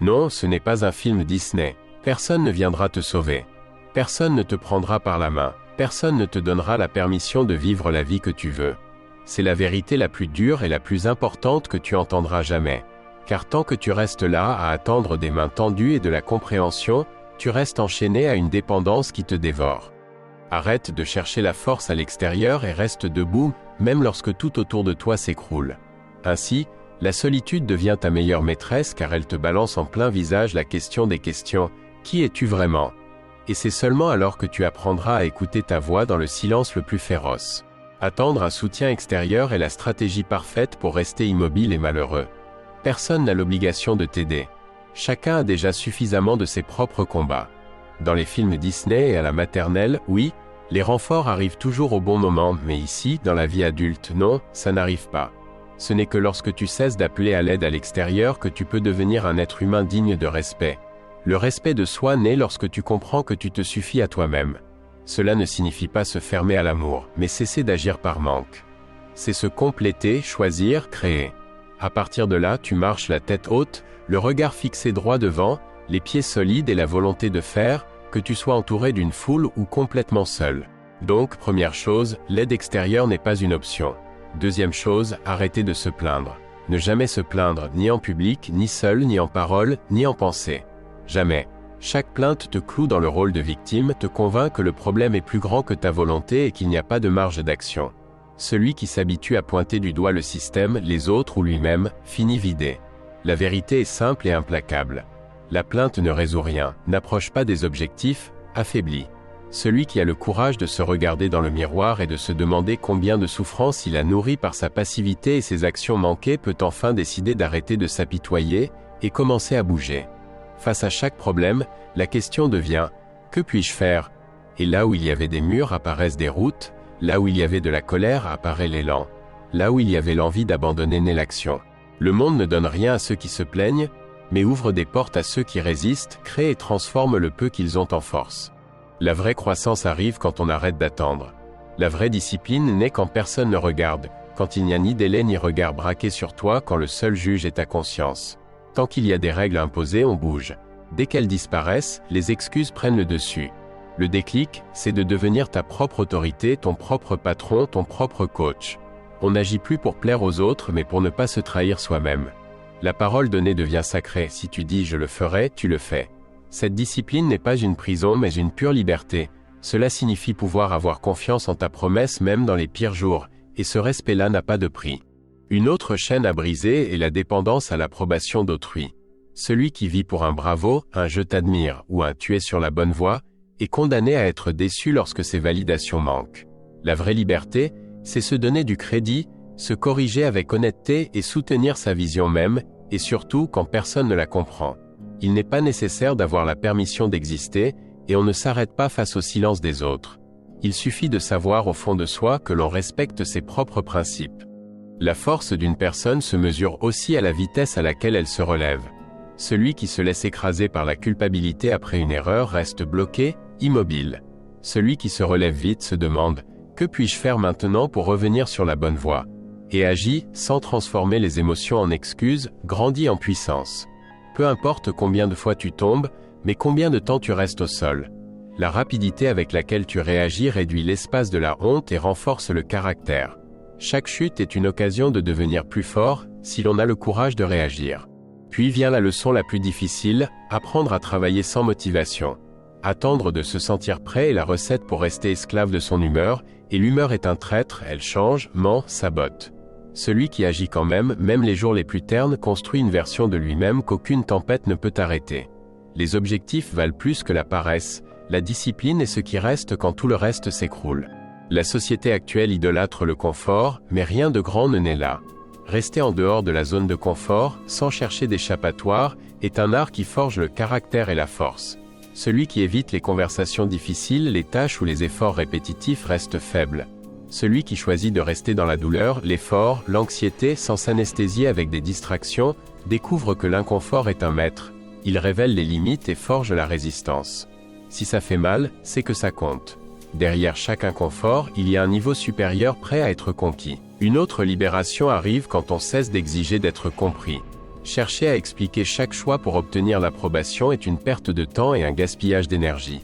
Non, ce n'est pas un film Disney. Personne ne viendra te sauver. Personne ne te prendra par la main. Personne ne te donnera la permission de vivre la vie que tu veux. C'est la vérité la plus dure et la plus importante que tu entendras jamais. Car tant que tu restes là à attendre des mains tendues et de la compréhension, tu restes enchaîné à une dépendance qui te dévore. Arrête de chercher la force à l'extérieur et reste debout, même lorsque tout autour de toi s'écroule. Ainsi, la solitude devient ta meilleure maîtresse car elle te balance en plein visage la question des questions. Qui es-tu vraiment? Et c'est seulement alors que tu apprendras à écouter ta voix dans le silence le plus féroce. Attendre un soutien extérieur est la stratégie parfaite pour rester immobile et malheureux. Personne n'a l'obligation de t'aider. Chacun a déjà suffisamment de ses propres combats. Dans les films Disney et à la maternelle, oui, les renforts arrivent toujours au bon moment, mais ici, dans la vie adulte, non, ça n'arrive pas. Ce n'est que lorsque tu cesses d'appeler à l'aide à l'extérieur que tu peux devenir un être humain digne de respect. Le respect de soi naît lorsque tu comprends que tu te suffis à toi-même. Cela ne signifie pas se fermer à l'amour, mais cesser d'agir par manque. C'est se compléter, choisir, créer. À partir de là, tu marches la tête haute, le regard fixé droit devant, les pieds solides et la volonté de faire, que tu sois entouré d'une foule ou complètement seul. Donc, première chose, l'aide extérieure n'est pas une option. Deuxième chose, arrêtez de se plaindre. Ne jamais se plaindre, ni en public, ni seul, ni en parole, ni en pensée. Jamais. Chaque plainte te cloue dans le rôle de victime, te convainc que le problème est plus grand que ta volonté et qu'il n'y a pas de marge d'action. Celui qui s'habitue à pointer du doigt le système, les autres ou lui-même, finit vidé. La vérité est simple et implacable. La plainte ne résout rien, n'approche pas des objectifs, affaiblit. Celui qui a le courage de se regarder dans le miroir et de se demander combien de souffrances il a nourri par sa passivité et ses actions manquées peut enfin décider d'arrêter de s'apitoyer et commencer à bouger. Face à chaque problème, la question devient « Que puis-je faire ?» Et là où il y avait des murs apparaissent des routes, là où il y avait de la colère apparaît l'élan, là où il y avait l'envie d'abandonner naît l'action. Le monde ne donne rien à ceux qui se plaignent, mais ouvre des portes à ceux qui résistent, crée et transforme le peu qu'ils ont en force. La vraie croissance arrive quand on arrête d'attendre. La vraie discipline naît quand personne ne regarde, quand il n'y a ni délai ni regard braqué sur toi, quand le seul juge est ta conscience. Tant qu'il y a des règles imposées, on bouge. Dès qu'elles disparaissent, les excuses prennent le dessus. Le déclic, c'est de devenir ta propre autorité, ton propre patron, ton propre coach. On n'agit plus pour plaire aux autres, mais pour ne pas se trahir soi-même. La parole donnée devient sacrée. Si tu dis « je le ferai », tu le fais. Cette discipline n'est pas une prison, mais une pure liberté. Cela signifie pouvoir avoir confiance en ta promesse même dans les pires jours, et ce respect-là n'a pas de prix. Une autre chaîne à briser est la dépendance à l'approbation d'autrui. Celui qui vit pour un bravo, un je t'admire ou un tu es sur la bonne voie, est condamné à être déçu lorsque ses validations manquent. La vraie liberté, c'est se donner du crédit, se corriger avec honnêteté et soutenir sa vision même, et surtout quand personne ne la comprend. Il n'est pas nécessaire d'avoir la permission d'exister, et on ne s'arrête pas face au silence des autres. Il suffit de savoir au fond de soi que l'on respecte ses propres principes. La force d'une personne se mesure aussi à la vitesse à laquelle elle se relève. Celui qui se laisse écraser par la culpabilité après une erreur reste bloqué, immobile. Celui qui se relève vite se demande « Que puis-je faire maintenant pour revenir sur la bonne voie ?» et agit, sans transformer les émotions en excuses, grandit en puissance. Peu importe combien de fois tu tombes, mais combien de temps tu restes au sol. La rapidité avec laquelle tu réagis réduit l'espace de la honte et renforce le caractère. Chaque chute est une occasion de devenir plus fort, si l'on a le courage de réagir. Puis vient la leçon la plus difficile, apprendre à travailler sans motivation. Attendre de se sentir prêt est la recette pour rester esclave de son humeur, et l'humeur est un traître, elle change, ment, sabote. Celui qui agit quand même les jours les plus ternes, construit une version de lui-même qu'aucune tempête ne peut arrêter. Les objectifs valent plus que la paresse, la discipline est ce qui reste quand tout le reste s'écroule. La société actuelle idolâtre le confort, mais rien de grand ne naît là. Rester en dehors de la zone de confort, sans chercher d'échappatoire, est un art qui forge le caractère et la force. Celui qui évite les conversations difficiles, les tâches ou les efforts répétitifs reste faible. Celui qui choisit de rester dans la douleur, l'effort, l'anxiété, sans s'anesthésier avec des distractions, découvre que l'inconfort est un maître. Il révèle les limites et forge la résistance. Si ça fait mal, c'est que ça compte. Derrière chaque inconfort, il y a un niveau supérieur prêt à être conquis. Une autre libération arrive quand on cesse d'exiger d'être compris. Chercher à expliquer chaque choix pour obtenir l'approbation est une perte de temps et un gaspillage d'énergie.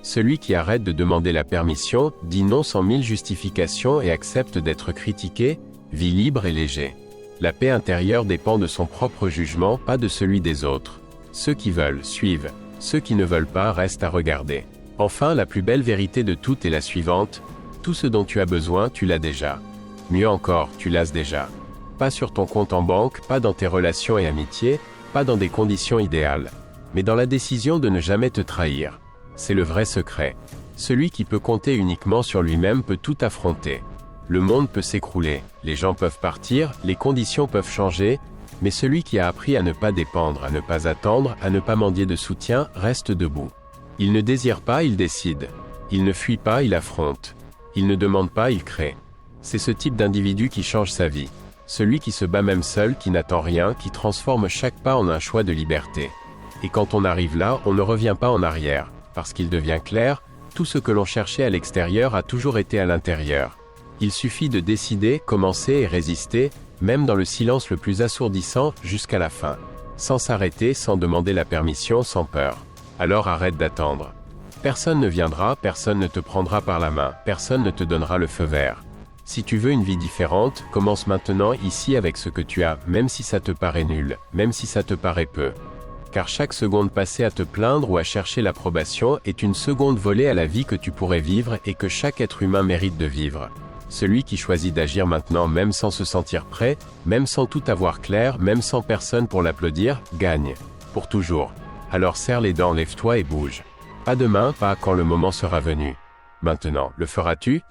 Celui qui arrête de demander la permission, dit non sans 1000 justifications et accepte d'être critiqué, vit libre et léger. La paix intérieure dépend de son propre jugement, pas de celui des autres. Ceux qui veulent, suivent. Ceux qui ne veulent pas restent à regarder. Enfin, la plus belle vérité de toutes est la suivante: tout ce dont tu as besoin, tu l'as déjà. Mieux encore, tu l'as déjà. Pas sur ton compte en banque, pas dans tes relations et amitiés, pas dans des conditions idéales, mais dans la décision de ne jamais te trahir. C'est le vrai secret. Celui qui peut compter uniquement sur lui-même peut tout affronter. Le monde peut s'écrouler, les gens peuvent partir, les conditions peuvent changer, mais celui qui a appris à ne pas dépendre, à ne pas attendre, à ne pas mendier de soutien, reste debout. Il ne désire pas, il décide. Il ne fuit pas, il affronte. Il ne demande pas, il crée. C'est ce type d'individu qui change sa vie. Celui qui se bat même seul, qui n'attend rien, qui transforme chaque pas en un choix de liberté. Et quand on arrive là, on ne revient pas en arrière, parce qu'il devient clair, tout ce que l'on cherchait à l'extérieur a toujours été à l'intérieur. Il suffit de décider, commencer et résister, même dans le silence le plus assourdissant, jusqu'à la fin. Sans s'arrêter, sans demander la permission, sans peur. Alors arrête d'attendre. Personne ne viendra, personne ne te prendra par la main, personne ne te donnera le feu vert. Si tu veux une vie différente, commence maintenant ici avec ce que tu as, même si ça te paraît nul, même si ça te paraît peu. Car chaque seconde passée à te plaindre ou à chercher l'approbation est une seconde volée à la vie que tu pourrais vivre et que chaque être humain mérite de vivre. Celui qui choisit d'agir maintenant même sans se sentir prêt, même sans tout avoir clair, même sans personne pour l'applaudir, gagne. Pour toujours. Alors serre les dents, lève-toi et bouge. Pas demain, pas quand le moment sera venu. Maintenant, le feras-tu ?